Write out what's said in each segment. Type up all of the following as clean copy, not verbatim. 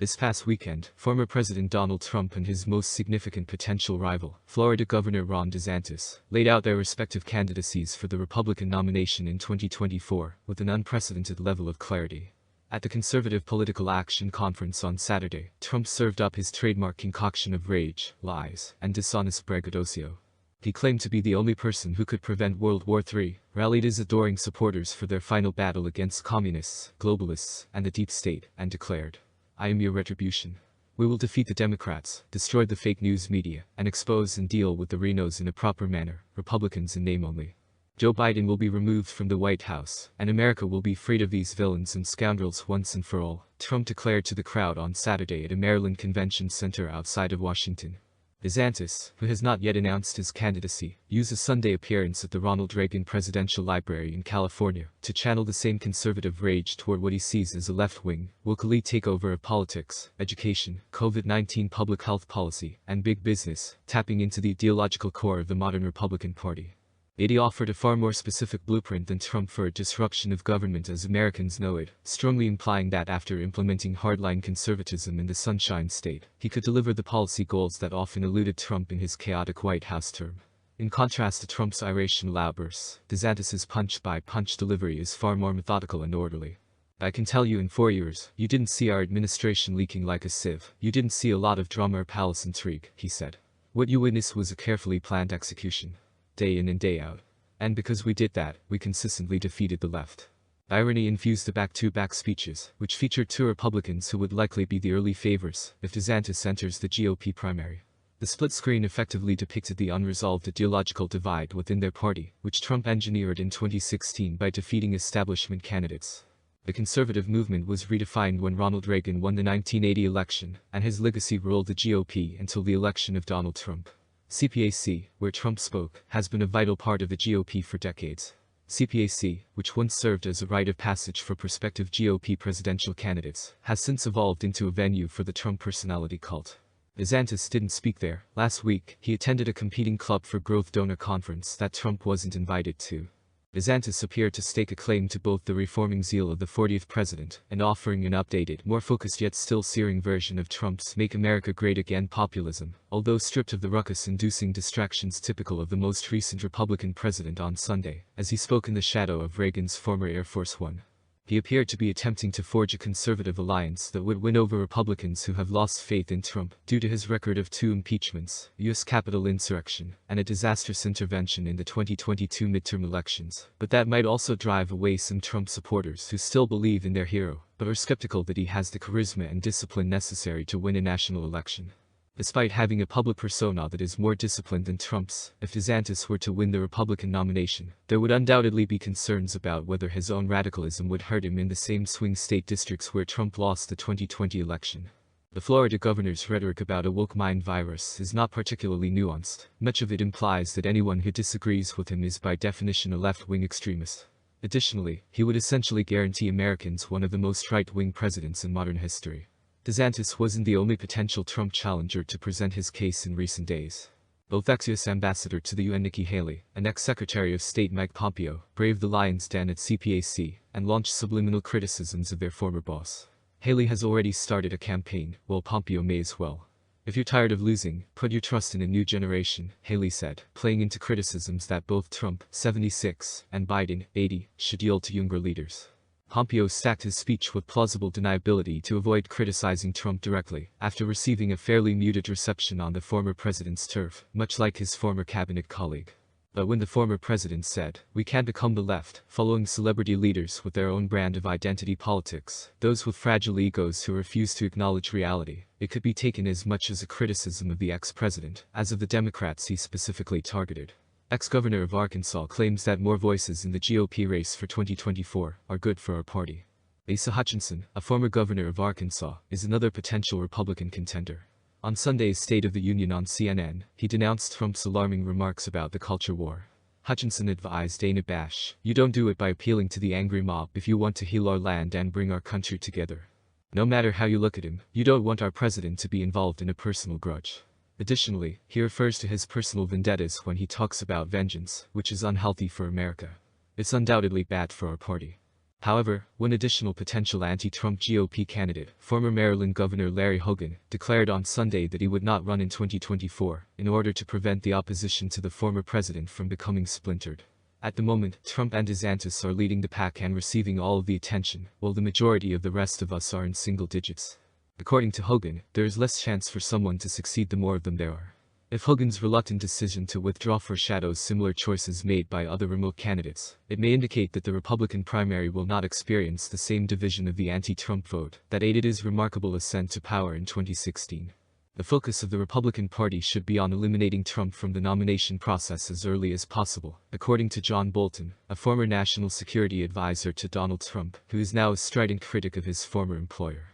This past weekend, former President Donald Trump and his most significant potential rival, Florida Governor Ron DeSantis, laid out their respective candidacies for the Republican nomination in 2024 with an unprecedented level of clarity. At the Conservative Political Action Conference on Saturday, Trump served up his trademark concoction of rage, lies, and dishonest braggadocio. He claimed to be the only person who could prevent World War III, rallied his adoring supporters for their final battle against communists, globalists, and the deep state, and declared, "I am your retribution. We will defeat the Democrats, destroy the fake news media, and expose and deal with the RINOs in a proper manner, Republicans in name only. Joe Biden will be removed from the White House, and America will be freed of these villains and scoundrels once and for all," Trump declared to the crowd on Saturday at a Maryland convention center outside of Washington. DeSantis, who has not yet announced his candidacy, used a Sunday appearance at the Ronald Reagan Presidential Library in California to channel the same conservative rage toward what he sees as a left-wing, woke elite takeover of politics, education, COVID-19 public health policy, and big business, tapping into the ideological core of the modern Republican Party. He offered a far more specific blueprint than Trump for a disruption of government as Americans know it, strongly implying that after implementing hardline conservatism in the Sunshine State, he could deliver the policy goals that often eluded Trump in his chaotic White House term. In contrast to Trump's irrational outbursts, DeSantis's punch-by-punch delivery is far more methodical and orderly. "I can tell you in 4 years, you didn't see our administration leaking like a sieve. You didn't see a lot of drama or palace intrigue," he said. "What you witnessed was a carefully planned execution. Day in and day out. And because we did that, we consistently defeated the left." Irony infused the back-to-back speeches, which featured two Republicans who would likely be the early favorites if DeSantis enters the GOP primary. The split screen effectively depicted the unresolved ideological divide within their party, which Trump engineered in 2016 by defeating establishment candidates. The conservative movement was redefined when Ronald Reagan won the 1980 election, and his legacy ruled the GOP until the election of Donald Trump. CPAC, where Trump spoke, has been a vital part of the GOP for decades. CPAC, which once served as a rite of passage for prospective GOP presidential candidates, has since evolved into a venue for the Trump personality cult. DeSantis didn't speak there. Last week, he attended a competing Club for Growth donor conference that Trump wasn't invited to. DeSantis appeared to stake a claim to both the reforming zeal of the 40th president and offering an updated, more focused yet still searing version of Trump's "Make America Great Again" populism, although stripped of the ruckus-inducing distractions typical of the most recent Republican president on Sunday, as he spoke in the shadow of Reagan's former Air Force One. He appeared to be attempting to forge a conservative alliance that would win over Republicans who have lost faith in Trump due to his record of 2 impeachments, U.S. Capitol insurrection, and a disastrous intervention in the 2022 midterm elections. But that might also drive away some Trump supporters who still believe in their hero, but are skeptical that he has the charisma and discipline necessary to win a national election. Despite having a public persona that is more disciplined than Trump's, if DeSantis were to win the Republican nomination, there would undoubtedly be concerns about whether his own radicalism would hurt him in the same swing state districts where Trump lost the 2020 election. The Florida governor's rhetoric about a woke mind virus is not particularly nuanced. Much of it implies that anyone who disagrees with him is by definition a left-wing extremist. Additionally, he would essentially guarantee Americans one of the most right-wing presidents in modern history. DeSantis wasn't the only potential Trump challenger to present his case in recent days. Both ex-US Ambassador to the UN Nikki Haley and ex-Secretary of State Mike Pompeo braved the lion's den at CPAC and launched subliminal criticisms of their former boss. Haley has already started a campaign, while Pompeo may as well. "If you're tired of losing, put your trust in a new generation," Haley said, playing into criticisms that both Trump, 76, and Biden, 80, should yield to younger leaders. Pompeo stacked his speech with plausible deniability to avoid criticizing Trump directly, after receiving a fairly muted reception on the former president's turf, much like his former cabinet colleague. But when the former president said, "We can't become the left," following celebrity leaders with their own brand of identity politics, those with fragile egos who refuse to acknowledge reality, it could be taken as much as a criticism of the ex-president, as of the Democrats he specifically targeted. Ex-governor of Arkansas claims that more voices in the GOP race for 2024 are good for our party. Asa Hutchinson, a former governor of Arkansas, is another potential Republican contender. On Sunday's State of the Union on CNN, he denounced Trump's alarming remarks about the culture war. Hutchinson advised Dana Bash, "You don't do it by appealing to the angry mob if you want to heal our land and bring our country together. No matter how you look at him, you don't want our president to be involved in a personal grudge." Additionally, he refers to his personal vendettas when he talks about vengeance, which is unhealthy for America. It's undoubtedly bad for our party. However, one additional potential anti-Trump GOP candidate, former Maryland Governor Larry Hogan, declared on Sunday that he would not run in 2024 in order to prevent the opposition to the former president from becoming splintered. At the moment, Trump and DeSantis are leading the pack and receiving all of the attention, while the majority of the rest of us are in single digits. According to Hogan, there is less chance for someone to succeed the more of them there are. If Hogan's reluctant decision to withdraw foreshadows similar choices made by other remote candidates, it may indicate that the Republican primary will not experience the same division of the anti-Trump vote that aided his remarkable ascent to power in 2016. The focus of the Republican Party should be on eliminating Trump from the nomination process as early as possible, according to John Bolton, a former national security advisor to Donald Trump, who is now a strident critic of his former employer.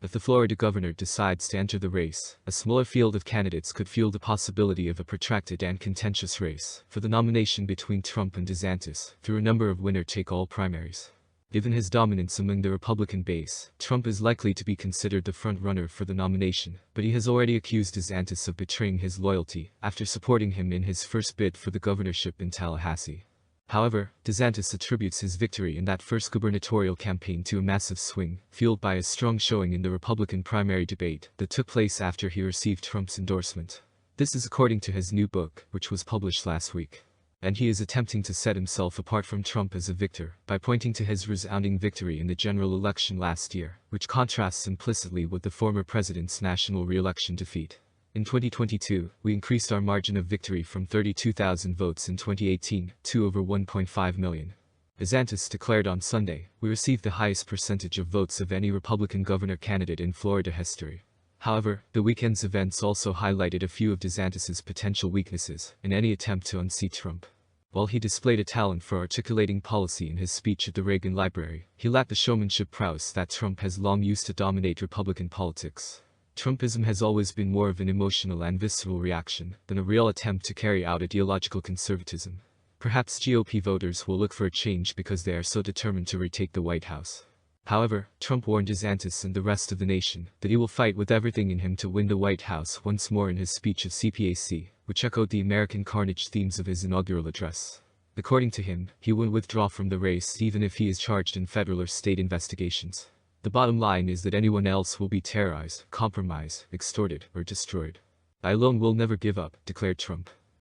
If the Florida governor decides to enter the race, a smaller field of candidates could fuel the possibility of a protracted and contentious race for the nomination between Trump and DeSantis through a number of winner-take-all primaries. Given his dominance among the Republican base, Trump is likely to be considered the front-runner for the nomination, but he has already accused DeSantis of betraying his loyalty after supporting him in his first bid for the governorship in Tallahassee. However, DeSantis attributes his victory in that first gubernatorial campaign to a massive swing, fueled by a strong showing in the Republican primary debate that took place after he received Trump's endorsement. This is according to his new book, which was published last week. And he is attempting to set himself apart from Trump as a victor by pointing to his resounding victory in the general election last year, which contrasts implicitly with the former president's national re-election defeat. In 2022, we increased our margin of victory from 32,000 votes in 2018 to over 1.5 million. DeSantis declared on Sunday, "We received the highest percentage of votes of any Republican governor candidate in Florida history." However, the weekend's events also highlighted a few of DeSantis's potential weaknesses in any attempt to unseat Trump. While he displayed a talent for articulating policy in his speech at the Reagan Library, he lacked the showmanship prowess that Trump has long used to dominate Republican politics. Trumpism has always been more of an emotional and visceral reaction than a real attempt to carry out ideological conservatism. Perhaps GOP voters will look for a change because they are so determined to retake the White House. However, Trump warned DeSantis and the rest of the nation that he will fight with everything in him to win the White House once more in his speech at CPAC, which echoed the American carnage themes of his inaugural address. According to him, he will withdraw from the race even if he is charged in federal or state investigations. The bottom line is that anyone else will be terrorized, compromised, extorted, or destroyed. "I alone will never give up," declared Trump.